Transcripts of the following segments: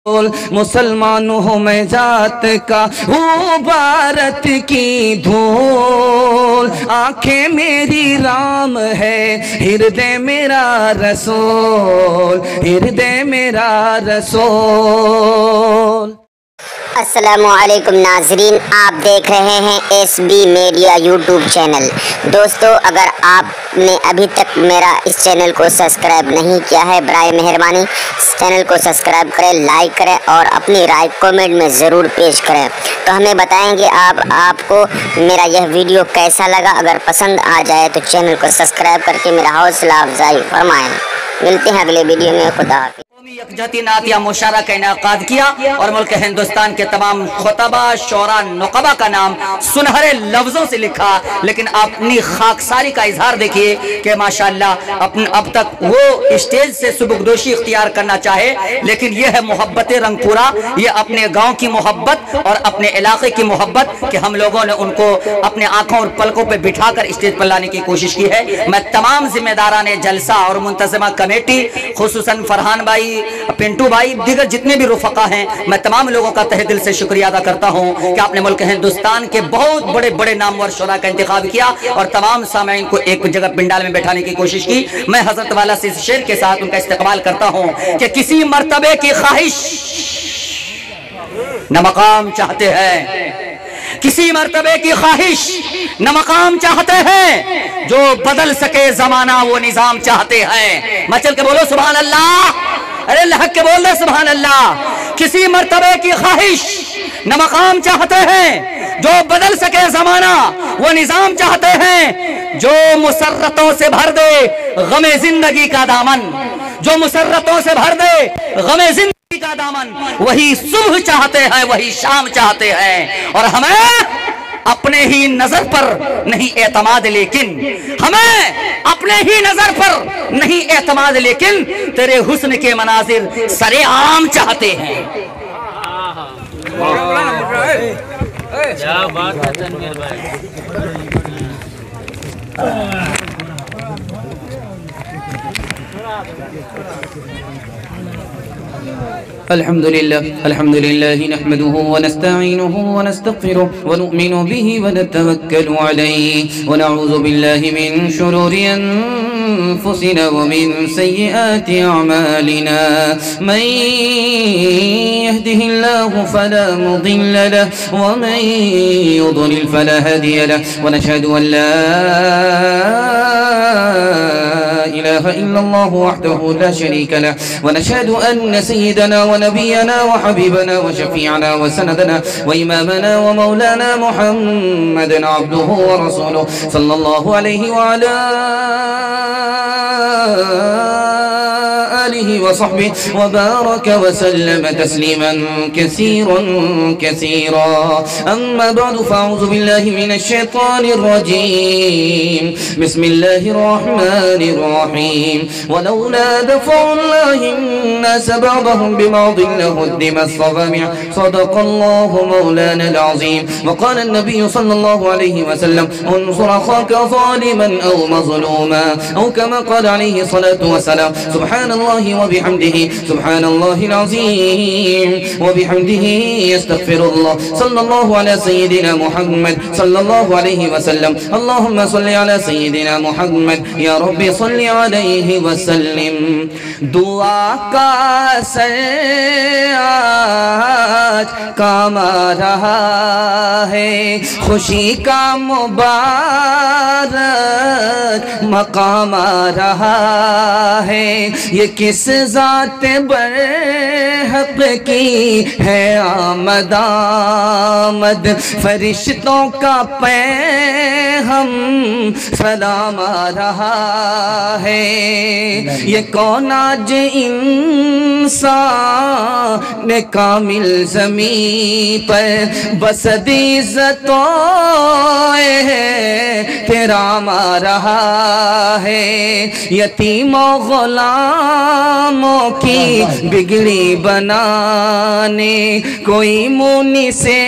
मुसलमानों हूँ मैं जात का हूँ भारत की धूल। आंखें मेरी राम है हृदय मेरा रसूल, हृदय मेरा रसूल। अस्सलामुअलैकुम नाजरीन, आप देख रहे हैं SB मीडिया यूट्यूब चैनल। दोस्तों, अगर आपने अभी तक मेरा इस चैनल को सब्सक्राइब नहीं किया है, बराए मेहरबानी इस चैनल को सब्सक्राइब करें, लाइक करें और अपनी राय कमेंट में ज़रूर पेश करें। तो हमें बताएंगे आपको मेरा यह वीडियो कैसा लगा। अगर पसंद आ जाए तो चैनल को सब्सक्राइब करके मेरा हौसला अफजाई फरमाएँ। मिलते हैं अगले वीडियो में। खुदा हाफिज़। यकजहती नातिया मुशारा का इनेकाद किया और मुल्क हिंदुस्तान के तमाम खुतबा शोरा नुकबा का नाम सुनहरे लफ्जों से लिखा, लेकिन अपनी खाकसारी का इजहार देखिए कि माशाअल्लाह अब तक वो स्टेज से सुबुकदोशी इख्तियार करना चाहे, लेकिन यह है मोहब्बत रंगपुरा, ये अपने गांव की मोहब्बत और अपने इलाके की मोहब्बत कि हम लोगों ने उनको अपने आंखों और पलकों पर बिठाकर स्टेज पर लाने की कोशिश की है। मैं तमाम जिम्मेदारान जलसा और मुंतज़िमा कमेटी, खुसूसन फरहान भाई, पिंटू भाई, दीगर जितने भी रुफका हैं, मैं तमाम लोगों का तहे दिल से शुक्रिया अदा करता हूं कि आपने मुल्क हिंदुस्तान के बहुत बड़े बड़े नामवर शुरा का इंतखाब किया और तमाम सामईन को एक जगह पिंडाल में बैठाने की कोशिश की। मैं हजरत वाला से शेर के साथ उनका इस्तेमाल करता हूं कि किसी मर्तबे की ख्वाहिश न मकाम चाहते हैं, किसी मर्तबे की ख्वाहिश न मकाम चाहते हैं, जो बदल सके जमाना वो निजाम चाहते हैं। मचल के बोलो सुभान अल्लाह, अरे लहक के बोल रहे सुभान अल्लाह। किसी मर्तबे की ख्वाहिश न मकाम चाहते हैं, जो बदल सके जमाना वो निजाम चाहते हैं, जो मुसर्रतों से भर दे गमे जिंदगी का दामन, जो मुसर्रतों से भर दे गमे जिंदगी का दामन, वही सुबह चाहते हैं, वही शाम चाहते हैं। और हमें अपने ही नजर पर नहीं एतमाद, लेकिन हमें अपने ही नजर पर नहीं एतमाद, लेकिन तेरे हुस्न के मनाजिर सरेआम चाहते हैं। क्या बात है तनवीर भाई। अल्हम्दुलिल्लाह नहमदुहु व नस्तईनुहु व नस्तगफिरुहु व नु'मिनु बिही व नतवक्कलु अलैहि व नऊज़ु बिल्लाहि मिन शुरूरि अनफुसिना व मिन सय्यिआति अअमालिना। मन यहदिहिल्लाहु फला मुदिल्ल लहु व मन युद्लिल फला हादिय लहु व नशहदु अन ला इलाहा इल्लल्लाहु वहदहु ला शरीका लहु व नशहदु अन्न सय्यदना व नबियना व हबीबना व शफीअना व सनदना व इमामना व मौलाना मुहम्मदन अब्दुहु व रसूलुहु सल्लल्लाहु अलैहि व अला आलिहि व सहबिहि व बारक व सल्लम तस्लीमन कसीरा। अम्मा बअदु फअऊज़ु बिल्लाहि मिनश शैतानिर रजीम। बिस्मिल्लाहिर रहमानिर रहीम। वलौला दफ़उल्लाहि अन्नास बअदहुम बिबअदिन लहुद्दिमत सवामिअ सदक़ल्लाहु मौलानल अज़ीम। वक़ाल अन्नबिय्यु सल्लल्लाहु अलैहि वसल्लम उन्सुर अख़ाका ज़ालिमन औ मज़लूमा औ कमा क़ाल अलैहि सलातु वस्सलाम। सुब्हानल्लाहि व बिहम्दिहि सुब्हानल्लाहिल अज़ीम व बिहम्दिहि अस्तग़फिरुल्लाह। सल्लल्लाहु अला सय्यिदिना मुहम्मद सल्लल्लाहु अलैहि वसल्लम। अल्लाहुम्मा सल्लि अला सय्यिदिना मुहम्मद या रब्बी सल्लि अलैहि वसल्लिम। दुआ का असर आज काम आ रहा है, खुशी का मुबारक मकाम आ रहा है। ये किस ज़ात बरहक़ की है आमद आमद, फरिश्तों का पैग़ाम सलाम आ रहा है। ये कौन आज इंसान कामिल ज़मीं पर बसद इज़्ज़तों तेराम आ रहा है। यतीमों गुलामों की बिगड़ी बनाने कोई मुनि से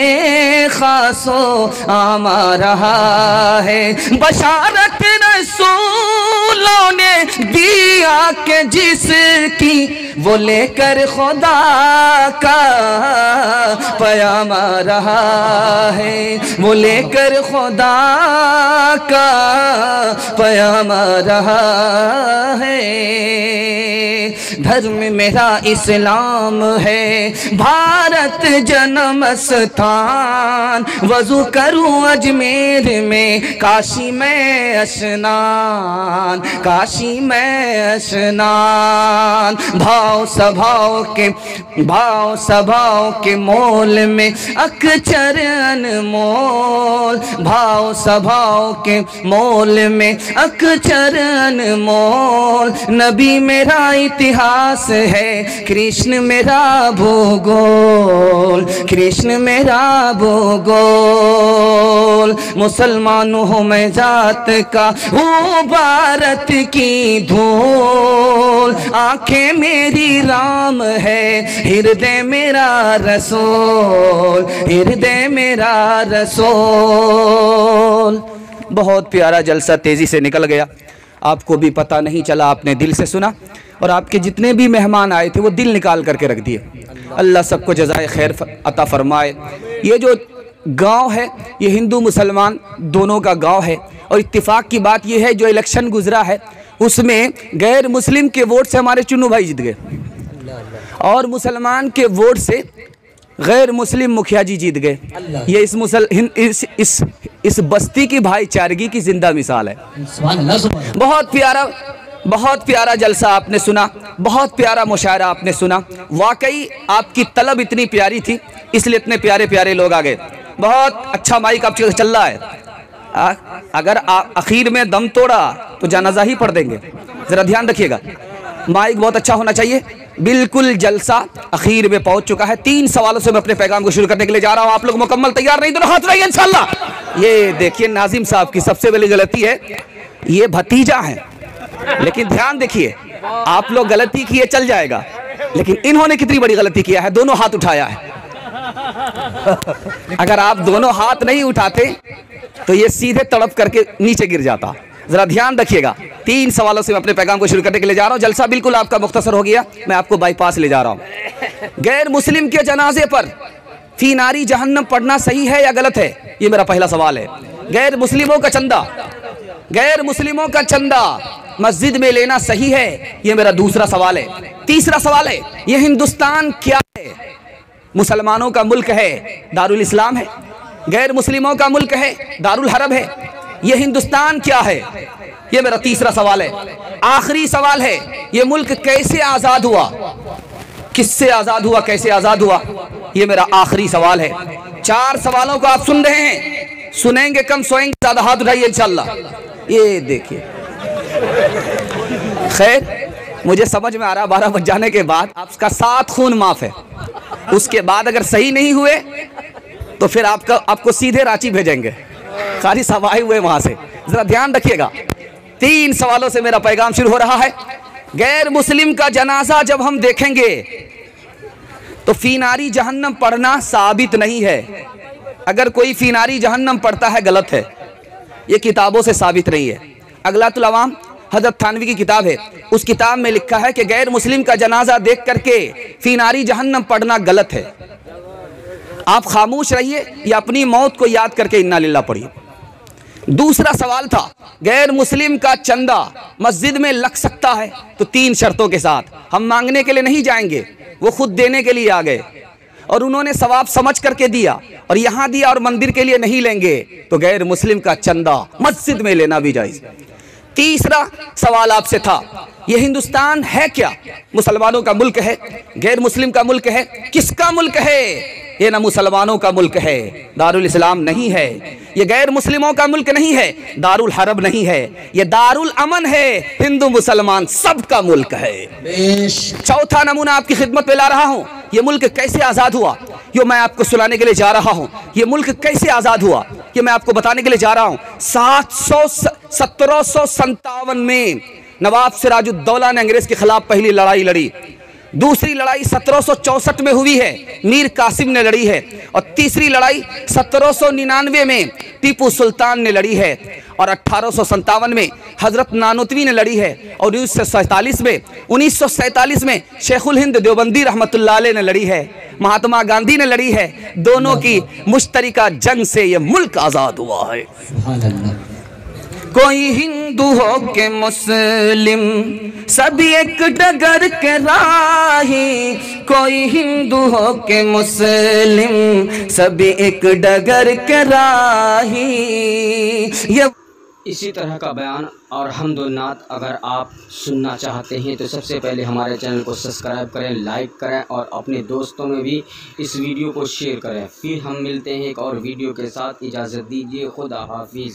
खासो आम आ रहा है। बशारत रसूल अल्लाह ने दिया के जिसकी वो लेकर खुदा का पैगाम आ रहा है, वो लेकर खुदा का पैगाम आ रहा है। धर्म मेरा इस्लाम है, भारत जन्म स्थान, वजू करूं अजमेर में, काशी में स्नान, काशी में स्नान। भाव सभाव के मोल में अक्षर अनमोल, भाव सभाव के मोल में अक्षर अनमोल। नबी मेरा इतिहास है, कृष्ण मेरा भूगोल, कृष्ण मेरा भूगोल। मुसलमान हूँ मैं जात का, हूँ भारत की धूल। आंखें मेरी राम है, हृदय मेरा रसूल, हृदय मेरा रसूल। बहुत प्यारा जलसा तेजी से निकल गया, आपको भी पता नहीं चला, आपने दिल से सुना और आपके जितने भी मेहमान आए थे वो दिल निकाल करके रख दिए। अल्लाह सबको जज़ाए खैर अता फरमाए। ये जो गांव है ये हिंदू मुसलमान दोनों का गांव है और इत्तेफाक की बात ये है जो इलेक्शन गुजरा है उसमें गैर मुस्लिम के वोट से हमारे चुन्नू भाई जीत गए और मुसलमान के वोट से गैर मुस्लिम मुखिया जी जीत गए। ये इस बस्ती की भाईचारगी की जिंदा मिसाल है। बहुत प्यारा जलसा आपने सुना, बहुत प्यारा मुशायरा आपने सुना। वाकई आपकी तलब इतनी प्यारी थी इसलिए इतने प्यारे प्यारे लोग आ गए। बहुत अच्छा माइक आप चल रहा है। अगर आखिर में दम तोड़ा तो जनाजा ही पढ़ देंगे, जरा ध्यान रखिएगा। माइक बहुत अच्छा होना चाहिए। बिल्कुल जलसा आखिर में पहुंच चुका है। 3 सवालों से मैं अपने पैगाम को शुरू करने के लिए जा रहा हूं। आप लोग मुकम्मल तैयार? नहीं तो हाथ उठाइए इंशाल्लाह। ये देखिए नाजिम साहब की सबसे बड़ी गलती है, ये भतीजा है, लेकिन ध्यान देखिए आप लोग गलती किए चल जाएगा, लेकिन इन्होंने कितनी बड़ी गलती किया है, दोनों हाथ उठाया है। अगर आप दोनों हाथ नहीं उठाते तो ये सीधे तड़प करके नीचे गिर जाता। जरा ध्यान रखिएगा। 3 सवालों से मैं अपने पैगाम को शुरू करने के लिए जा रहा हूं। जलसा बिल्कुल आपका मुख्तसर हो गया, मैं आपको बाईपास ले जा रहा हूं। गैर मुस्लिम के जनाजे पर फी नारी जहन्नम पढ़ना सही है या गलत है, ये मेरा पहला सवाल है। गैर मुस्लिमों का चंदा मस्जिद में लेना सही है, ये मेरा दूसरा सवाल है। तीसरा सवाल है, ये हिंदुस्तान क्या है? मुसलमानों का मुल्क है, दारुल इस्लाम है। गैर मुस्लिमों का मुल्क है, दारुल हरब है। ये हिंदुस्तान क्या है, ये मेरा तीसरा सवाल है। आखिरी सवाल है, ये मुल्क कैसे आजाद हुआ, किससे आजाद हुआ, कैसे आजाद हुआ, ये मेरा आखिरी सवाल है। 4 सवालों को आप सुन रहे हैं, सुनेंगे कम सोएंगे ज्यादा, हाथ उठाइए इंशाल्लाह। ये देखिए, खैर मुझे समझ में आ रहा 12 बज जाने के बाद आपका 7 खून माफ है। उसके बाद अगर सही नहीं हुए तो फिर आपको सीधे रांची भेजेंगे, सारी सवाई हुए वहां से। जरा ध्यान रखिएगा। 3 सवालों से मेरा पैगाम शुरू हो रहा है। गैर मुस्लिम का जनाजा जब हम देखेंगे तो फीनारी जहन्नम पढ़ना साबित नहीं है। अगर कोई फीनारी जहन्नम पढ़ता है गलत है, ये किताबों से साबित नहीं है। अगलातुल अवाम हजरत थानवी की किताब है, उस किताब में लिखा है कि गैर मुस्लिम का जनाजा देख करके फीनारी जहन्नम पढ़ना गलत है। आप खामोश रहिए या अपनी मौत को याद करके इन्ना लिल्लाह पढ़िए। दूसरा सवाल था, गैर मुस्लिम का चंदा मस्जिद में लग सकता है तो 3 शर्तों के साथ। हम मांगने के लिए नहीं जाएंगे, वो खुद देने के लिए आ गए और उन्होंने सवाब समझ करके दिया और यहाँ दिया और मंदिर के लिए नहीं लेंगे तो गैर मुस्लिम का चंदा मस्जिद में लेना भी जायज। तीसरा सवाल आपसे था, ये हिंदुस्तान है क्या? मुसलमानों का मुल्क है, गैर मुस्लिम का मुल्क है, किसका मुल्क है? ये ना मुसलमानों का मुल्क है, दारुल इस्लाम नहीं है। ये गैर मुस्लिमों का मुल्क नहीं है, दारुल हरब नहीं है। ये दारुल अमन है, हिंदू मुसलमान सबका मुल्क है। चौथा नमूना आपकी खिदमत में ला रहा हूँ। ये मुल्क कैसे आज़ाद हुआ, ये मैं आपको सुनाने के लिए जा रहा हूँ। ये मुल्क कैसे आज़ाद हुआ, ये मैं आपको बताने के लिए जा रहा हूँ। 1757 में नवाब सिराजुद्दौला ने अंग्रेज के खिलाफ पहली लड़ाई लड़ी। दूसरी लड़ाई 1764 में हुई है, मीर कासिम ने लड़ी है। और तीसरी लड़ाई 1799 में टीपू सुल्तान ने लड़ी है। और 1857 में हज़रत नानोतवी ने लड़ी है और 1947 में शेखुल हिंद देवबंदी रहमतुल्लाह अलैह ने लड़ी है, महात्मा गांधी ने लड़ी है। दोनों की मुश्तरका जंग से ये मुल्क आज़ाद हुआ है। कोई हिंदू हो के मुस्लिम सभी एक डगर के राही, कोई हिंदू हो के मुस्लिम सभी एक डगर के राही। ये इसी तरह का बयान और हम्दुन्नात अगर आप सुनना चाहते हैं तो सबसे पहले हमारे चैनल को सब्सक्राइब करें, लाइक करें और अपने दोस्तों में भी इस वीडियो को शेयर करें। फिर हम मिलते हैं एक और वीडियो के साथ। इजाज़त दीजिए। खुदा हाफिज़।